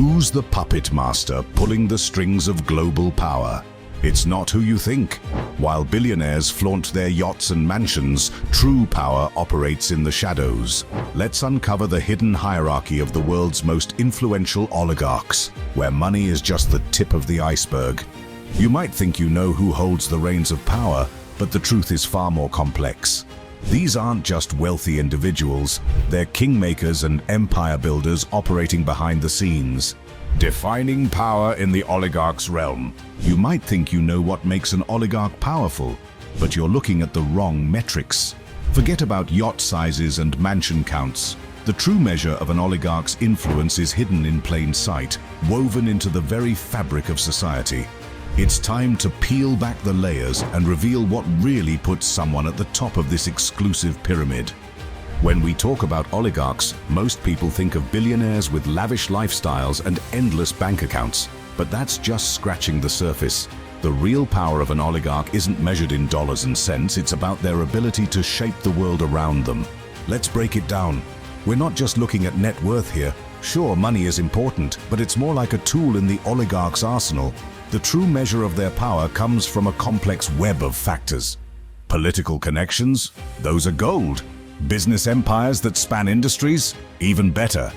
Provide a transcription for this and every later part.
Who's the puppet master pulling the strings of global power? It's not who you think. While billionaires flaunt their yachts and mansions, true power operates in the shadows. Let's uncover the hidden hierarchy of the world's most influential oligarchs, where money is just the tip of the iceberg. You might think you know who holds the reins of power, but the truth is far more complex. These aren't just wealthy individuals, they're kingmakers and empire builders operating behind the scenes. Defining power in the oligarch's realm. You might think you know what makes an oligarch powerful, but you're looking at the wrong metrics. Forget about yacht sizes and mansion counts. The true measure of an oligarch's influence is hidden in plain sight, woven into the very fabric of society. It's time to peel back the layers and reveal what really puts someone at the top of this exclusive pyramid. When we talk about oligarchs, most people think of billionaires with lavish lifestyles and endless bank accounts. But that's just scratching the surface. The real power of an oligarch isn't measured in dollars and cents, it's about their ability to shape the world around them. Let's break it down. We're not just looking at net worth here. Sure, money is important, but it's more like a tool in the oligarch's arsenal. The true measure of their power comes from a complex web of factors. Political connections? Those are gold. Business empires that span industries? Even better.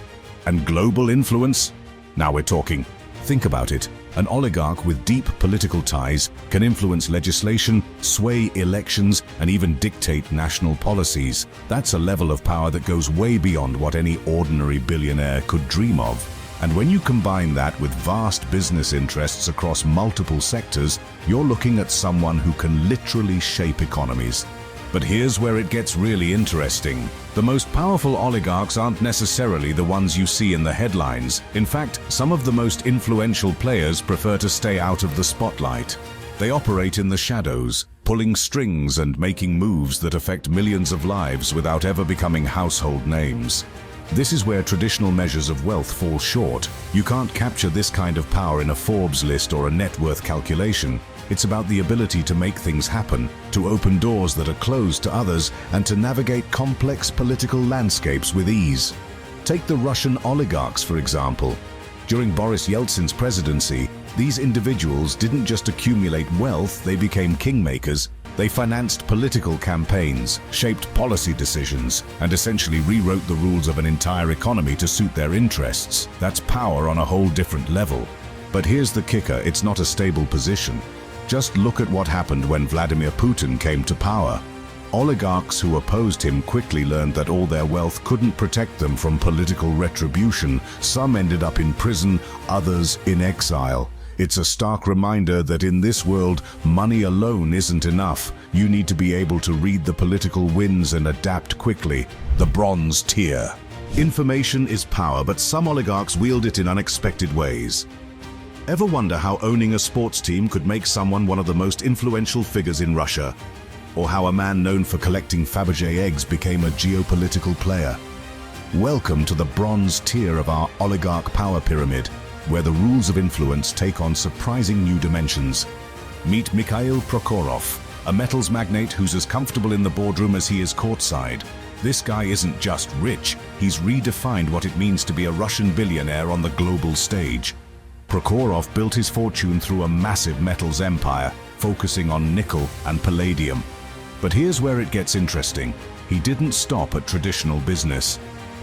And global influence? Now we're talking. Think about it. An oligarch with deep political ties can influence legislation, sway elections, and even dictate national policies. That's a level of power that goes way beyond what any ordinary billionaire could dream of. And when you combine that with vast business interests across multiple sectors, you're looking at someone who can literally shape economies. But here's where it gets really interesting. The most powerful oligarchs aren't necessarily the ones you see in the headlines. In fact, some of the most influential players prefer to stay out of the spotlight. They operate in the shadows, pulling strings and making moves that affect millions of lives without ever becoming household names. This is where traditional measures of wealth fall short. You can't capture this kind of power in a Forbes list or a net worth calculation. It's about the ability to make things happen, to open doors that are closed to others, and to navigate complex political landscapes with ease. Take the Russian oligarchs, for example. During Boris Yeltsin's presidency, these individuals didn't just accumulate wealth, they became kingmakers. They financed political campaigns, shaped policy decisions, and essentially rewrote the rules of an entire economy to suit their interests. That's power on a whole different level. But here's the kicker, it's not a stable position. Just look at what happened when Vladimir Putin came to power. Oligarchs who opposed him quickly learned that all their wealth couldn't protect them from political retribution. Some ended up in prison, others in exile. It's a stark reminder that in this world, money alone isn't enough. You need to be able to read the political winds and adapt quickly. The bronze tier. Information is power, but some oligarchs wield it in unexpected ways. Ever wonder how owning a sports team could make someone one of the most influential figures in Russia? Or how a man known for collecting Fabergé eggs became a geopolitical player? Welcome to the bronze tier of our oligarch power pyramid, where the rules of influence take on surprising new dimensions. Meet Mikhail Prokhorov, a metals magnate who's as comfortable in the boardroom as he is courtside. This guy isn't just rich, he's redefined what it means to be a Russian billionaire on the global stage. Prokhorov built his fortune through a massive metals empire, focusing on nickel and palladium. But here's where it gets interesting. He didn't stop at traditional business.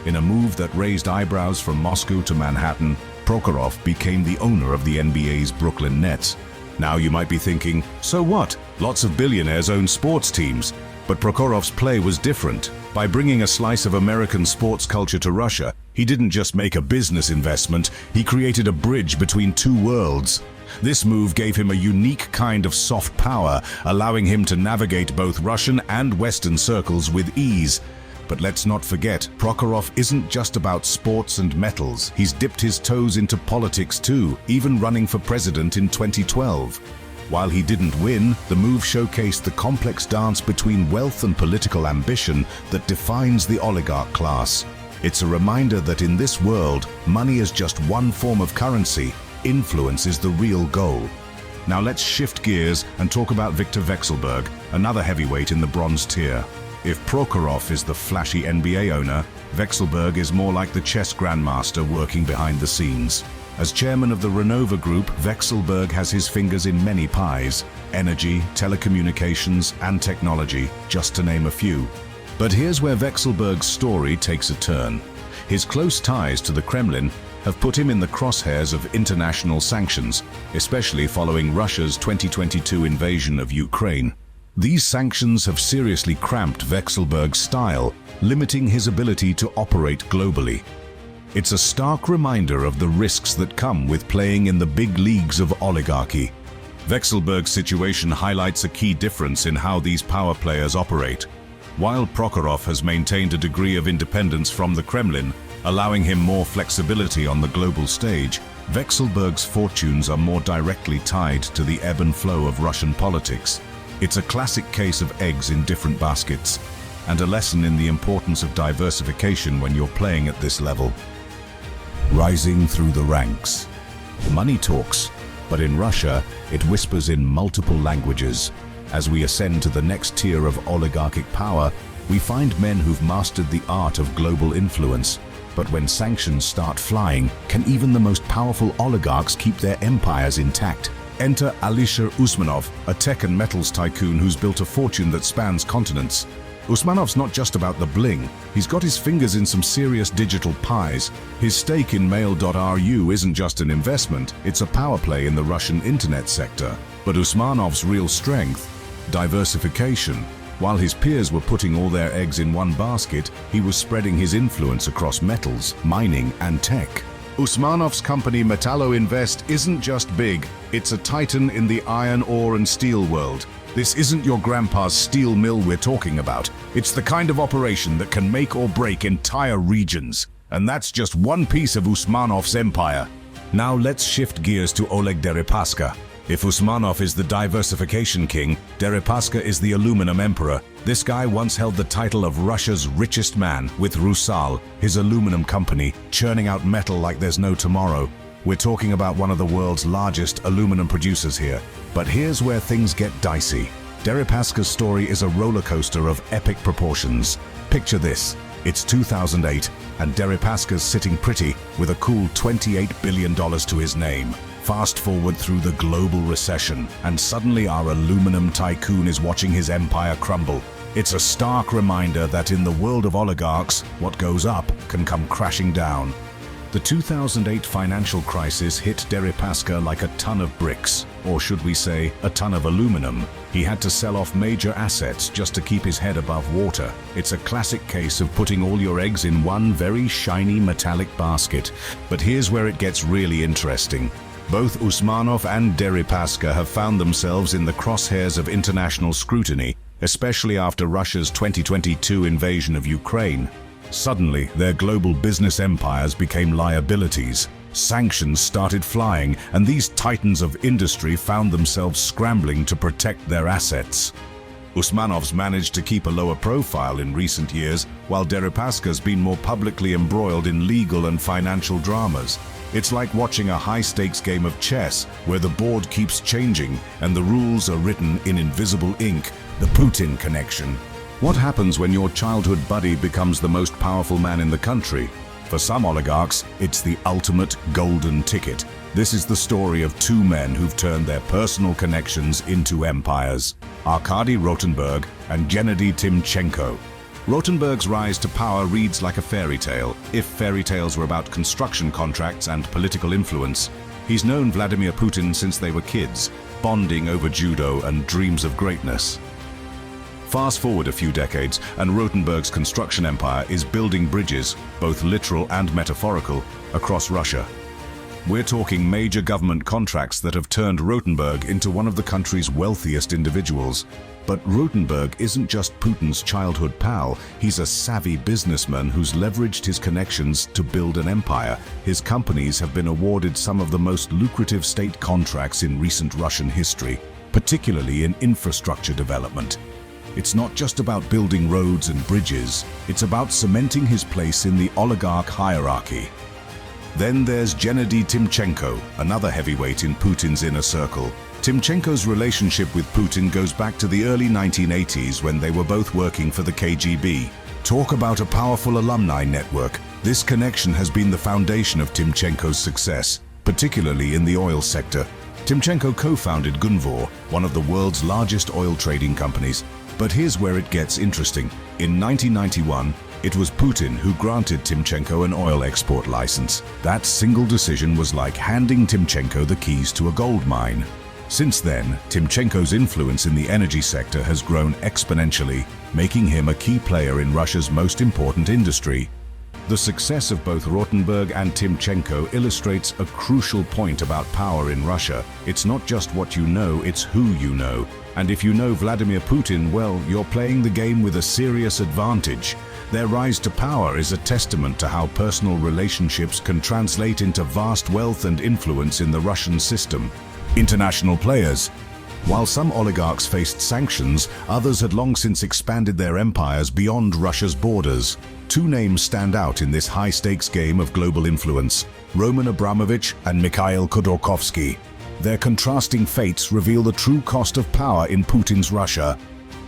In a move that raised eyebrows from Moscow to Manhattan, Prokhorov became the owner of the NBA's Brooklyn Nets. Now you might be thinking, so what? Lots of billionaires own sports teams. But Prokhorov's play was different. By bringing a slice of American sports culture to Russia, he didn't just make a business investment, he created a bridge between two worlds. This move gave him a unique kind of soft power, allowing him to navigate both Russian and Western circles with ease. But let's not forget, Prokhorov isn't just about sports and metals. He's dipped his toes into politics too, even running for president in 2012. While he didn't win, the move showcased the complex dance between wealth and political ambition that defines the oligarch class. It's a reminder that in this world, money is just one form of currency. Influence is the real goal. Now let's shift gears and talk about Viktor Vekselberg, another heavyweight in the bronze tier. If Prokhorov is the flashy NBA owner, Vekselberg is more like the chess grandmaster working behind the scenes. As chairman of the Renova Group, Vekselberg has his fingers in many pies: energy, telecommunications, and technology, just to name a few. But here's where Vekselberg's story takes a turn. His close ties to the Kremlin have put him in the crosshairs of international sanctions, especially following Russia's 2022 invasion of Ukraine. These sanctions have seriously cramped Vekselberg's style, limiting his ability to operate globally. It's a stark reminder of the risks that come with playing in the big leagues of oligarchy. Vekselberg's situation highlights a key difference in how these power players operate. While Prokhorov has maintained a degree of independence from the Kremlin, allowing him more flexibility on the global stage, Vekselberg's fortunes are more directly tied to the ebb and flow of Russian politics. It's a classic case of eggs in different baskets, and a lesson in the importance of diversification when you're playing at this level. Rising through the ranks. Money talks, but in Russia, it whispers in multiple languages. As we ascend to the next tier of oligarchic power, we find men who've mastered the art of global influence. But when sanctions start flying, can even the most powerful oligarchs keep their empires intact? Enter Alisher Usmanov, a tech and metals tycoon who's built a fortune that spans continents. Usmanov's not just about the bling, he's got his fingers in some serious digital pies. His stake in Mail.ru isn't just an investment, it's a power play in the Russian internet sector. But Usmanov's real strength? Diversification. While his peers were putting all their eggs in one basket, he was spreading his influence across metals, mining, and tech. Usmanov's company Metallo Invest isn't just big, it's a titan in the iron ore and steel world. This isn't your grandpa's steel mill we're talking about. It's the kind of operation that can make or break entire regions. And that's just one piece of Usmanov's empire. Now let's shift gears to Oleg Deripaska. If Usmanov is the diversification king, Deripaska is the aluminum emperor. This guy once held the title of Russia's richest man with Rusal, his aluminum company, churning out metal like there's no tomorrow. We're talking about one of the world's largest aluminum producers here. But here's where things get dicey. Deripaska's story is a roller coaster of epic proportions. Picture this. It's 2008, and Deripaska's sitting pretty with a cool $28 billion to his name. Fast forward through the global recession, and suddenly our aluminum tycoon is watching his empire crumble. It's a stark reminder that in the world of oligarchs, what goes up can come crashing down. The 2008 financial crisis hit Deripaska like a ton of bricks, or should we say, a ton of aluminum. He had to sell off major assets just to keep his head above water. It's a classic case of putting all your eggs in one very shiny metallic basket. But here's where it gets really interesting. Both Usmanov and Deripaska have found themselves in the crosshairs of international scrutiny, especially after Russia's 2022 invasion of Ukraine. Suddenly, their global business empires became liabilities. Sanctions started flying, and these titans of industry found themselves scrambling to protect their assets. Usmanov's managed to keep a lower profile in recent years, while Deripaska's been more publicly embroiled in legal and financial dramas. It's like watching a high-stakes game of chess, where the board keeps changing and the rules are written in invisible ink. The Putin connection. What happens when your childhood buddy becomes the most powerful man in the country? For some oligarchs, it's the ultimate golden ticket. This is the story of two men who've turned their personal connections into empires: Arkady Rotenberg and Gennady Timchenko. Rotenberg's rise to power reads like a fairy tale, if fairy tales were about construction contracts and political influence. He's known Vladimir Putin since they were kids, bonding over judo and dreams of greatness. Fast forward a few decades, and Rotenberg's construction empire is building bridges, both literal and metaphorical, across Russia. We're talking major government contracts that have turned Rotenberg into one of the country's wealthiest individuals. But Rotenberg isn't just Putin's childhood pal, he's a savvy businessman who's leveraged his connections to build an empire. His companies have been awarded some of the most lucrative state contracts in recent Russian history, particularly in infrastructure development. It's not just about building roads and bridges, it's about cementing his place in the oligarch hierarchy. Then there's Gennady Timchenko, another heavyweight in Putin's inner circle. Timchenko's relationship with Putin goes back to the early 1980s when they were both working for the KGB. Talk about a powerful alumni network. This connection has been the foundation of Timchenko's success. particularly in the oil sector. Timchenko co-founded Gunvor, one of the world's largest oil trading companies. But here's where it gets interesting. In 1991, it was Putin who granted Timchenko an oil export license. That single decision was like handing Timchenko the keys to a gold mine. Since then, Timchenko's influence in the energy sector has grown exponentially, making him a key player in Russia's most important industry. The success of both Rotenberg and Timchenko illustrates a crucial point about power in Russia. It's not just what you know, it's who you know. And if you know Vladimir Putin, well, you're playing the game with a serious advantage. Their rise to power is a testament to how personal relationships can translate into vast wealth and influence in the Russian system. International players. While some oligarchs faced sanctions, others had long since expanded their empires beyond Russia's borders. Two names stand out in this high-stakes game of global influence: Roman Abramovich and Mikhail Khodorkovsky. Their contrasting fates reveal the true cost of power in Putin's Russia.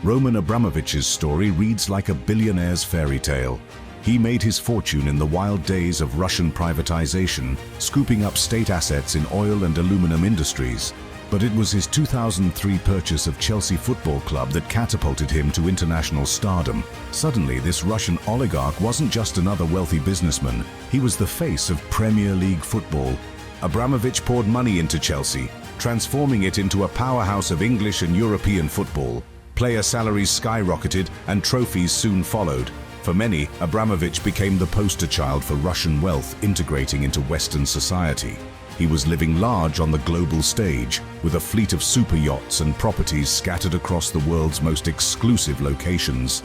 Roman Abramovich's story reads like a billionaire's fairy tale. He made his fortune in the wild days of Russian privatization, scooping up state assets in oil and aluminum industries. But it was his 2003 purchase of Chelsea Football Club that catapulted him to international stardom. Suddenly, this Russian oligarch wasn't just another wealthy businessman, he was the face of Premier League football. Abramovich poured money into Chelsea, transforming it into a powerhouse of English and European football. Player salaries skyrocketed and trophies soon followed. For many, Abramovich became the poster child for Russian wealth integrating into Western society. He was living large on the global stage, with a fleet of super yachts and properties scattered across the world's most exclusive locations.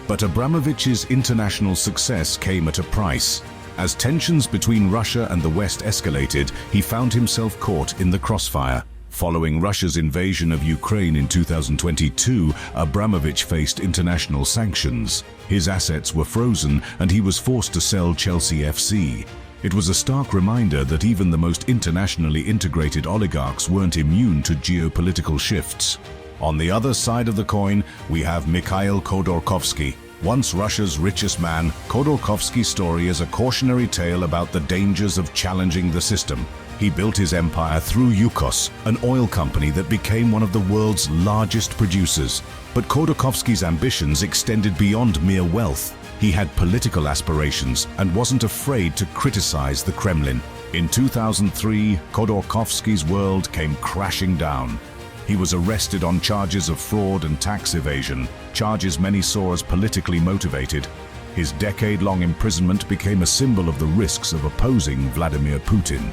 But Abramovich's international success came at a price. As tensions between Russia and the West escalated, he found himself caught in the crossfire. Following Russia's invasion of Ukraine in 2022, Abramovich faced international sanctions. His assets were frozen and he was forced to sell Chelsea FC. It was a stark reminder that even the most internationally integrated oligarchs weren't immune to geopolitical shifts. On the other side of the coin, we have Mikhail Khodorkovsky. Once Russia's richest man, Khodorkovsky's story is a cautionary tale about the dangers of challenging the system. He built his empire through Yukos, an oil company that became one of the world's largest producers. But Khodorkovsky's ambitions extended beyond mere wealth. He had political aspirations and wasn't afraid to criticize the Kremlin. In 2003, Khodorkovsky's world came crashing down. He was arrested on charges of fraud and tax evasion, charges many saw as politically motivated. His decade-long imprisonment became a symbol of the risks of opposing Vladimir Putin.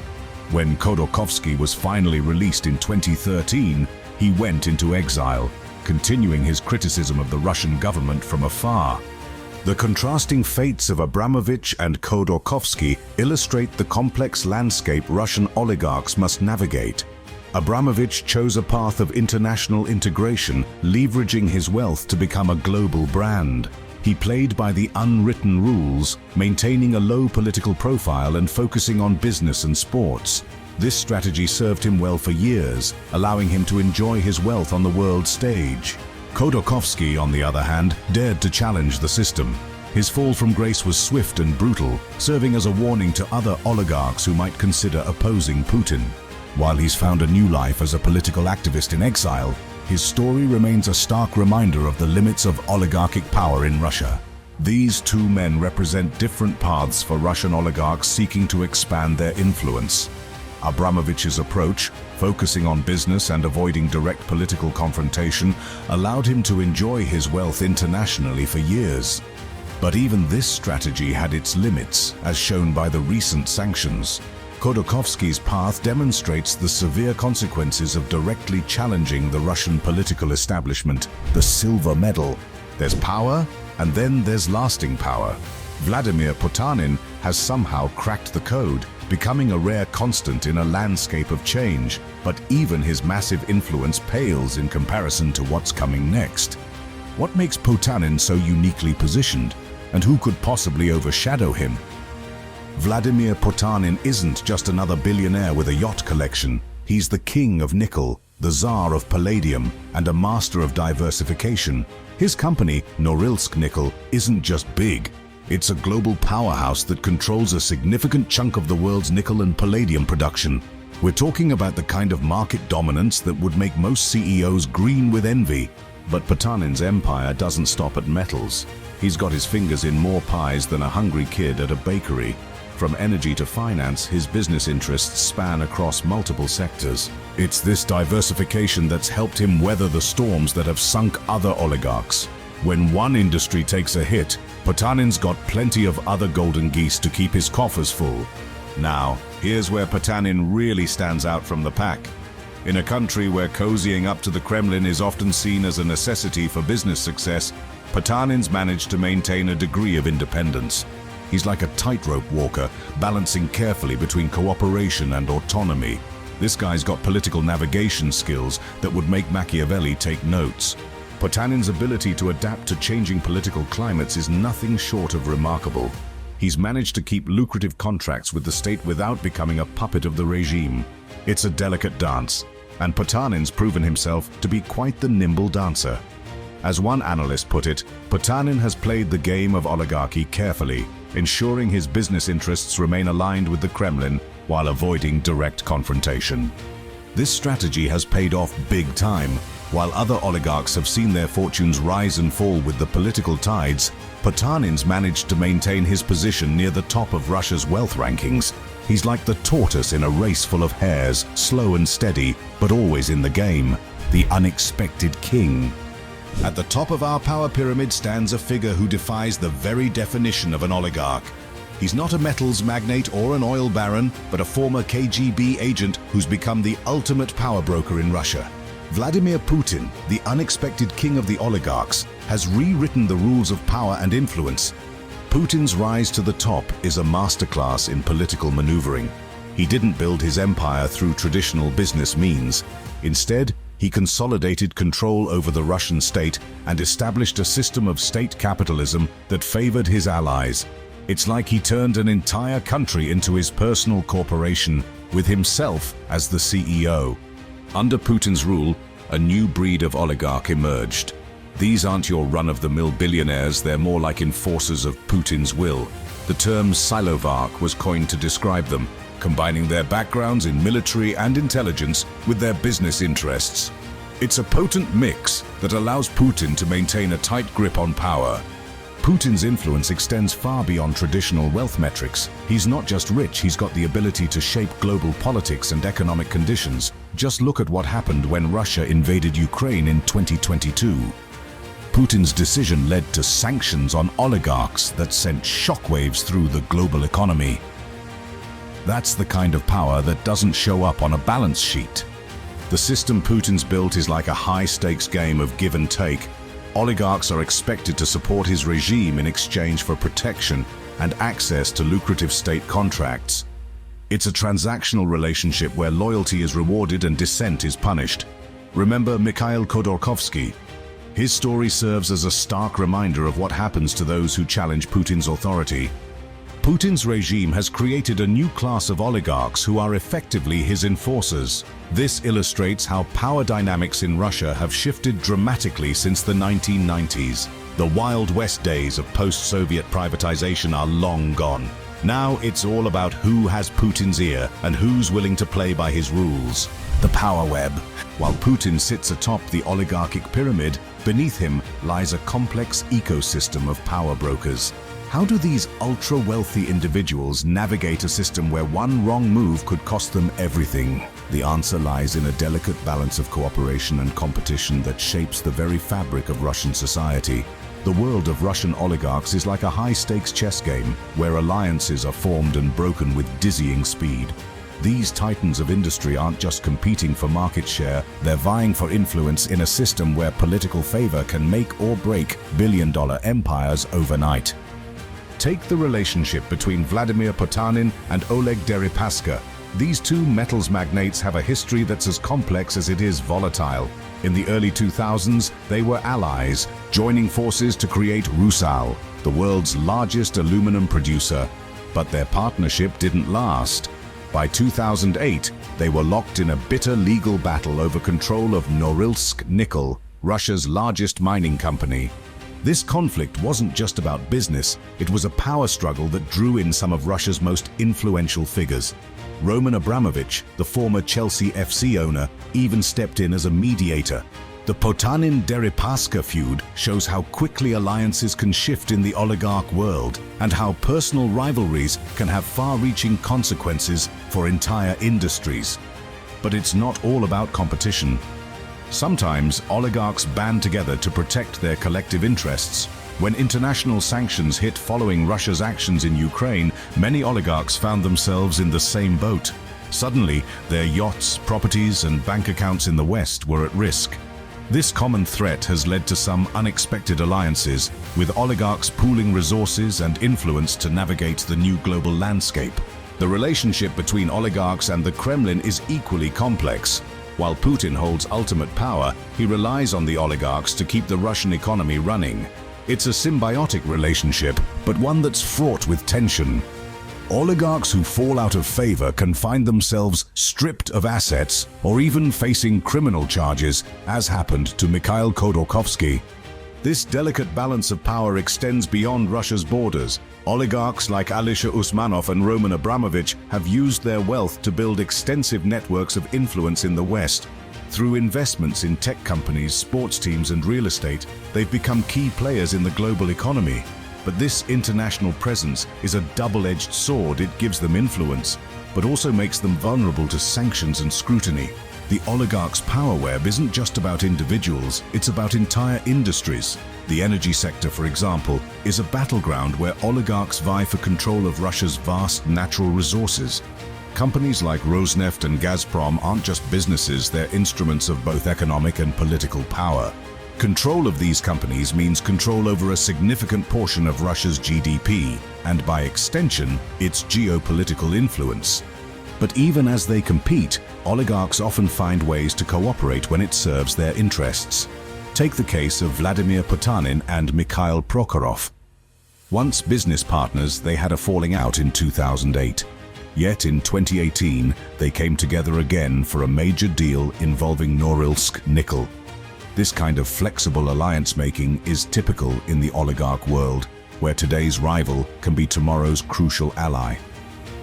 When Khodorkovsky was finally released in 2013, he went into exile, continuing his criticism of the Russian government from afar. The contrasting fates of Abramovich and Khodorkovsky illustrate the complex landscape Russian oligarchs must navigate. Abramovich chose a path of international integration, leveraging his wealth to become a global brand. He played by the unwritten rules, maintaining a low political profile and focusing on business and sports. This strategy served him well for years, allowing him to enjoy his wealth on the world stage. Khodorkovsky, on the other hand, dared to challenge the system. His fall from grace was swift and brutal, serving as a warning to other oligarchs who might consider opposing Putin. While he's found a new life as a political activist in exile, his story remains a stark reminder of the limits of oligarchic power in Russia. These two men represent different paths for Russian oligarchs seeking to expand their influence. Abramovich's approach, focusing on business and avoiding direct political confrontation, allowed him to enjoy his wealth internationally for years. But even this strategy had its limits, as shown by the recent sanctions. Khodorkovsky's path demonstrates the severe consequences of directly challenging the Russian political establishment, the silver medal. There's power, and then there's lasting power. Vladimir Putin has somehow cracked the code, becoming a rare constant in a landscape of change, but even his massive influence pales in comparison to what's coming next. What makes Putin so uniquely positioned, and who could possibly overshadow him? Vladimir Putin isn't just another billionaire with a yacht collection. He's the king of nickel, the czar of palladium, and a master of diversification. His company, Norilsk Nickel, isn't just big. It's a global powerhouse that controls a significant chunk of the world's nickel and palladium production. We're talking about the kind of market dominance that would make most CEOs green with envy. But Potanin's empire doesn't stop at metals. He's got his fingers in more pies than a hungry kid at a bakery. From energy to finance, his business interests span across multiple sectors. It's this diversification that's helped him weather the storms that have sunk other oligarchs. When one industry takes a hit, Potanin's got plenty of other golden geese to keep his coffers full. Now, here's where Potanin really stands out from the pack. In a country where cozying up to the Kremlin is often seen as a necessity for business success, Potanin's managed to maintain a degree of independence. He's like a tightrope walker, balancing carefully between cooperation and autonomy. This guy's got political navigation skills that would make Machiavelli take notes. Potanin's ability to adapt to changing political climates is nothing short of remarkable. He's managed to keep lucrative contracts with the state without becoming a puppet of the regime. It's a delicate dance, and Potanin's proven himself to be quite the nimble dancer. As one analyst put it, Potanin has played the game of oligarchy carefully, ensuring his business interests remain aligned with the Kremlin while avoiding direct confrontation. This strategy has paid off big time. While other oligarchs have seen their fortunes rise and fall with the political tides, Potanin's managed to maintain his position near the top of Russia's wealth rankings. He's like the tortoise in a race full of hares, slow and steady, but always in the game, the unexpected king. At the top of our power pyramid stands a figure who defies the very definition of an oligarch. He's not a metals magnate or an oil baron, but a former KGB agent who's become the ultimate power broker in Russia. Vladimir Putin, the unexpected king of the oligarchs, has rewritten the rules of power and influence. Putin's rise to the top is a masterclass in political maneuvering. He didn't build his empire through traditional business means. Instead, he consolidated control over the Russian state and established a system of state capitalism that favored his allies. It's like he turned an entire country into his personal corporation, with himself as the CEO. Under Putin's rule, a new breed of oligarch emerged. These aren't your run-of-the-mill billionaires, they're more like enforcers of Putin's will. The term Oligarch was coined to describe them, combining their backgrounds in military and intelligence with their business interests. It's a potent mix that allows Putin to maintain a tight grip on power. Putin's influence extends far beyond traditional wealth metrics. He's not just rich, he's got the ability to shape global politics and economic conditions. Just look at what happened when Russia invaded Ukraine in 2022. Putin's decision led to sanctions on oligarchs that sent shockwaves through the global economy. That's the kind of power that doesn't show up on a balance sheet. The system Putin's built is like a high-stakes game of give and take. Oligarchs are expected to support his regime in exchange for protection and access to lucrative state contracts. It's a transactional relationship where loyalty is rewarded and dissent is punished. Remember Mikhail Khodorkovsky? His story serves as a stark reminder of what happens to those who challenge Putin's authority. Putin's regime has created a new class of oligarchs who are effectively his enforcers. This illustrates how power dynamics in Russia have shifted dramatically since the 1990s. The Wild West days of post-Soviet privatization are long gone. Now it's all about who has Putin's ear and who's willing to play by his rules. The power web. While Putin sits atop the oligarchic pyramid, beneath him lies a complex ecosystem of power brokers. How do these ultra-wealthy individuals navigate a system where one wrong move could cost them everything? The answer lies in a delicate balance of cooperation and competition that shapes the very fabric of Russian society. The world of Russian oligarchs is like a high-stakes chess game where alliances are formed and broken with dizzying speed. These titans of industry aren't just competing for market share, they're vying for influence in a system where political favor can make or break billion-dollar empires overnight. Take the relationship between Vladimir Potanin and Oleg Deripaska. These two metals magnates have a history that's as complex as it is volatile. In the early 2000s, they were allies, joining forces to create Rusal, the world's largest aluminum producer. But their partnership didn't last. By 2008, they were locked in a bitter legal battle over control of Norilsk Nickel, Russia's largest mining company. This conflict wasn't just about business, it was a power struggle that drew in some of Russia's most influential figures. Roman Abramovich, the former Chelsea FC owner, even stepped in as a mediator. The Potanin-Deripaska feud shows how quickly alliances can shift in the oligarch world and how personal rivalries can have far-reaching consequences for entire industries. But it's not all about competition. Sometimes oligarchs band together to protect their collective interests. When international sanctions hit following Russia's actions in Ukraine, many oligarchs found themselves in the same boat. Suddenly, their yachts, properties, and bank accounts in the West were at risk. This common threat has led to some unexpected alliances, with oligarchs pooling resources and influence to navigate the new global landscape. The relationship between oligarchs and the Kremlin is equally complex. While Putin holds ultimate power, he relies on the oligarchs to keep the Russian economy running. It's a symbiotic relationship, but one that's fraught with tension. Oligarchs who fall out of favor can find themselves stripped of assets or even facing criminal charges, as happened to Mikhail Khodorkovsky. This delicate balance of power extends beyond Russia's borders. Oligarchs like Alisher Usmanov and Roman Abramovich have used their wealth to build extensive networks of influence in the West. Through investments in tech companies, sports teams, and real estate, they've become key players in the global economy. But this international presence is a double-edged sword. It gives them influence, but also makes them vulnerable to sanctions and scrutiny. The oligarchs' power web isn't just about individuals, it's about entire industries. The energy sector, for example, is a battleground where oligarchs vie for control of Russia's vast natural resources. Companies like Rosneft and Gazprom aren't just businesses, they're instruments of both economic and political power. Control of these companies means control over a significant portion of Russia's GDP, and by extension, its geopolitical influence. But even as they compete, oligarchs often find ways to cooperate when it serves their interests. Take the case of Vladimir Potanin and Mikhail Prokhorov. Once business partners, they had a falling out in 2008. Yet in 2018, they came together again for a major deal involving Norilsk nickel. This kind of flexible alliance-making is typical in the oligarch world, where today's rival can be tomorrow's crucial ally.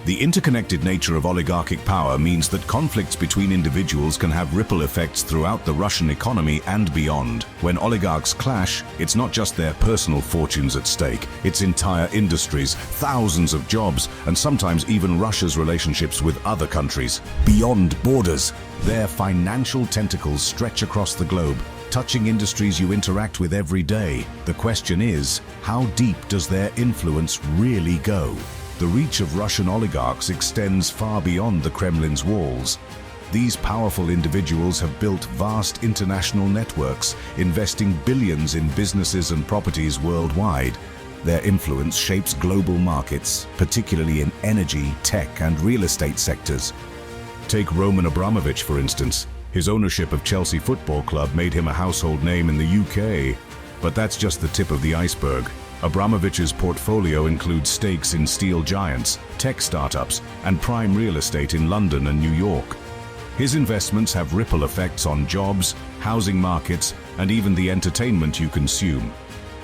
The interconnected nature of oligarchic power means that conflicts between individuals can have ripple effects throughout the Russian economy and beyond. When oligarchs clash, it's not just their personal fortunes at stake, it's entire industries, thousands of jobs, and sometimes even Russia's relationships with other countries. Beyond borders, their financial tentacles stretch across the globe, touching industries you interact with every day. The question is, how deep does their influence really go? The reach of Russian oligarchs extends far beyond the Kremlin's walls. These powerful individuals have built vast international networks, investing billions in businesses and properties worldwide. Their influence shapes global markets, particularly in energy, tech, and real estate sectors. Take Roman Abramovich, for instance. His ownership of Chelsea Football Club made him a household name in the UK. But that's just the tip of the iceberg. Abramovich's portfolio includes stakes in steel giants, tech startups, and prime real estate in London and New York. His investments have ripple effects on jobs, housing markets, and even the entertainment you consume.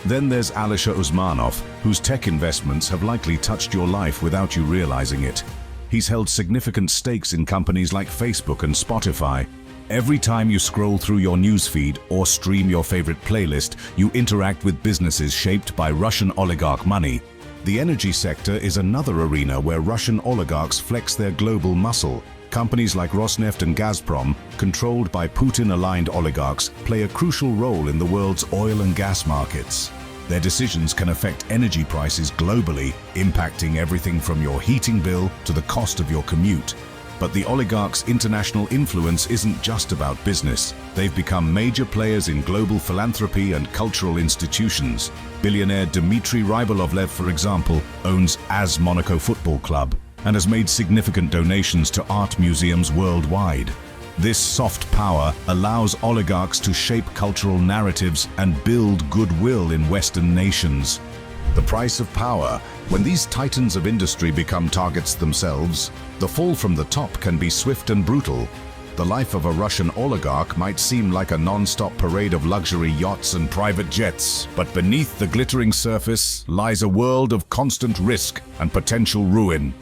Then there's Alisher Usmanov, whose tech investments have likely touched your life without you realizing it. He's held significant stakes in companies like Facebook and Spotify. Every time you scroll through your newsfeed or stream your favorite playlist, you interact with businesses shaped by Russian oligarch money. The energy sector is another arena where Russian oligarchs flex their global muscle. Companies like Rosneft and Gazprom, controlled by Putin-aligned oligarchs, play a crucial role in the world's oil and gas markets. Their decisions can affect energy prices globally, impacting everything from your heating bill to the cost of your commute. But the oligarchs' international influence isn't just about business. They've become major players in global philanthropy and cultural institutions. Billionaire Dmitry Rybolovlev, for example, owns AS Monaco Football Club and has made significant donations to art museums worldwide. This soft power allows oligarchs to shape cultural narratives and build goodwill in Western nations. The price of power. When these titans of industry become targets themselves, the fall from the top can be swift and brutal. The life of a Russian oligarch might seem like a non-stop parade of luxury yachts and private jets, but beneath the glittering surface lies a world of constant risk and potential ruin.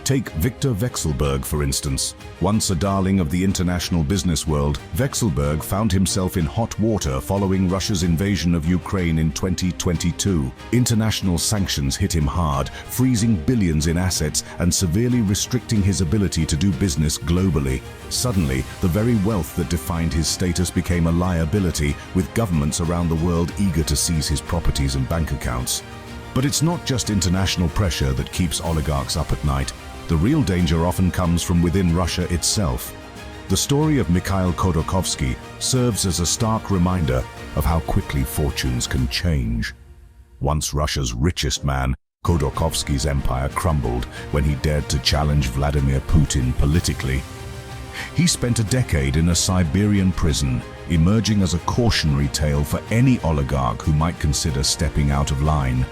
Take Viktor Vekselberg, for instance. Once a darling of the international business world, Vekselberg found himself in hot water following Russia's invasion of Ukraine in 2022. International sanctions hit him hard, freezing billions in assets and severely restricting his ability to do business globally. Suddenly, the very wealth that defined his status became a liability, with governments around the world eager to seize his properties and bank accounts. But it's not just international pressure that keeps oligarchs up at night. The real danger often comes from within Russia itself. The story of Mikhail Khodorkovsky serves as a stark reminder of how quickly fortunes can change. Once Russia's richest man, Khodorkovsky's empire crumbled when he dared to challenge Vladimir Putin politically. He spent a decade in a Siberian prison, emerging as a cautionary tale for any oligarch who might consider stepping out of line.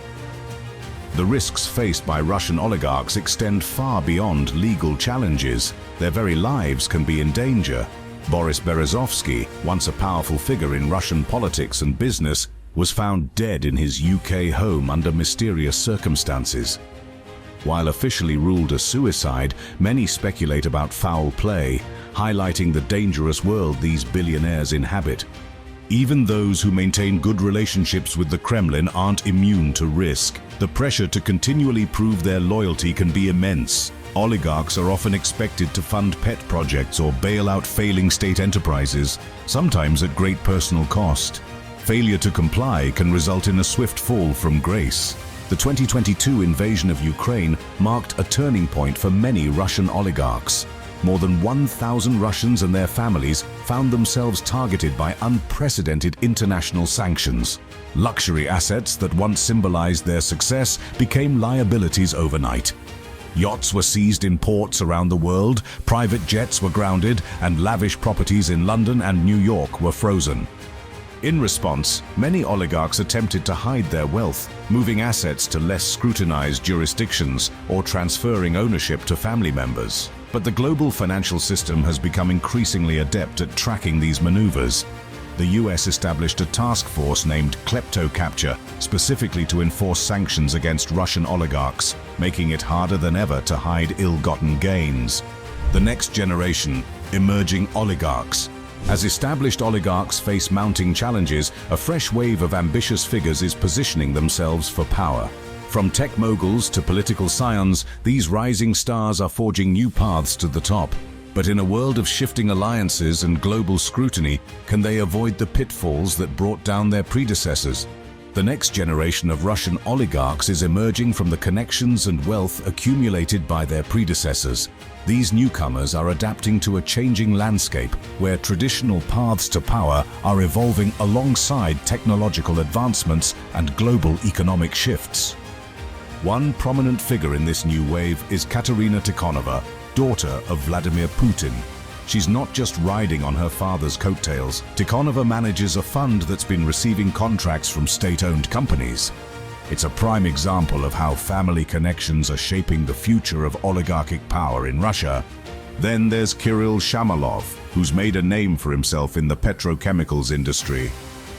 The risks faced by Russian oligarchs extend far beyond legal challenges. Their very lives can be in danger. Boris Berezovsky, once a powerful figure in Russian politics and business, was found dead in his UK home under mysterious circumstances. While officially ruled a suicide, many speculate about foul play, highlighting the dangerous world these billionaires inhabit. Even those who maintain good relationships with the Kremlin aren't immune to risk. The pressure to continually prove their loyalty can be immense. Oligarchs are often expected to fund pet projects or bail out failing state enterprises, sometimes at great personal cost. Failure to comply can result in a swift fall from grace. The 2022 invasion of Ukraine marked a turning point for many Russian oligarchs. More than 1,000 Russians and their families found themselves targeted by unprecedented international sanctions. Luxury assets that once symbolized their success became liabilities overnight. Yachts were seized in ports around the world, private jets were grounded, and lavish properties in London and New York were frozen. In response, many oligarchs attempted to hide their wealth, moving assets to less scrutinized jurisdictions or transferring ownership to family members. But the global financial system has become increasingly adept at tracking these maneuvers. The US established a task force named Klepto Capture, specifically to enforce sanctions against Russian oligarchs, making it harder than ever to hide ill-gotten gains. The next generation, emerging oligarchs. As established oligarchs face mounting challenges, a fresh wave of ambitious figures is positioning themselves for power. From tech moguls to political scions, these rising stars are forging new paths to the top. But in a world of shifting alliances and global scrutiny, can they avoid the pitfalls that brought down their predecessors? The next generation of Russian oligarchs is emerging from the connections and wealth accumulated by their predecessors. These newcomers are adapting to a changing landscape where traditional paths to power are evolving alongside technological advancements and global economic shifts. One prominent figure in this new wave is Katerina Tikhonova, daughter of Vladimir Putin. She's not just riding on her father's coattails. Tikhonova manages a fund that's been receiving contracts from state-owned companies. It's a prime example of how family connections are shaping the future of oligarchic power in Russia. Then there's Kirill Shamalov, who's made a name for himself in the petrochemicals industry.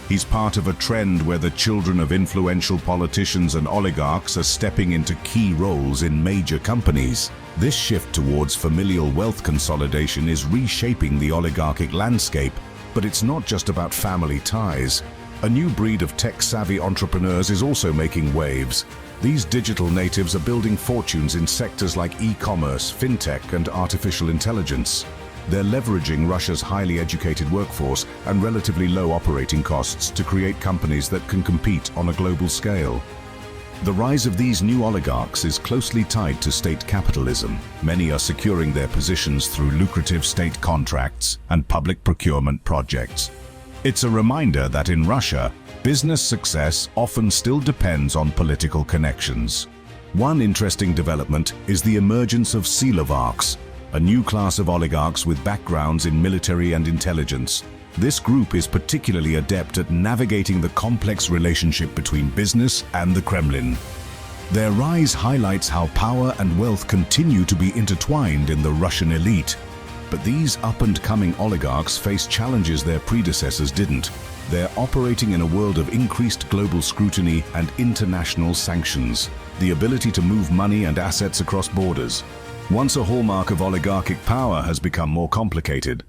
He's part of a trend where the children of influential politicians and oligarchs are stepping into key roles in major companies. This shift towards familial wealth consolidation is reshaping the oligarchic landscape, but it's not just about family ties. A new breed of tech-savvy entrepreneurs is also making waves. These digital natives are building fortunes in sectors like e-commerce, fintech, and artificial intelligence. They're leveraging Russia's highly educated workforce and relatively low operating costs to create companies that can compete on a global scale. The rise of these new oligarchs is closely tied to state capitalism. Many are securing their positions through lucrative state contracts and public procurement projects. It's a reminder that in Russia, business success often still depends on political connections. One interesting development is the emergence of Oligarchs, a new class of oligarchs with backgrounds in military and intelligence. This group is particularly adept at navigating the complex relationship between business and the Kremlin. Their rise highlights how power and wealth continue to be intertwined in the Russian elite. But these up-and-coming oligarchs face challenges their predecessors didn't. They're operating in a world of increased global scrutiny and international sanctions, the ability to move money and assets across borders. Once a hallmark of oligarchic power has become more complicated,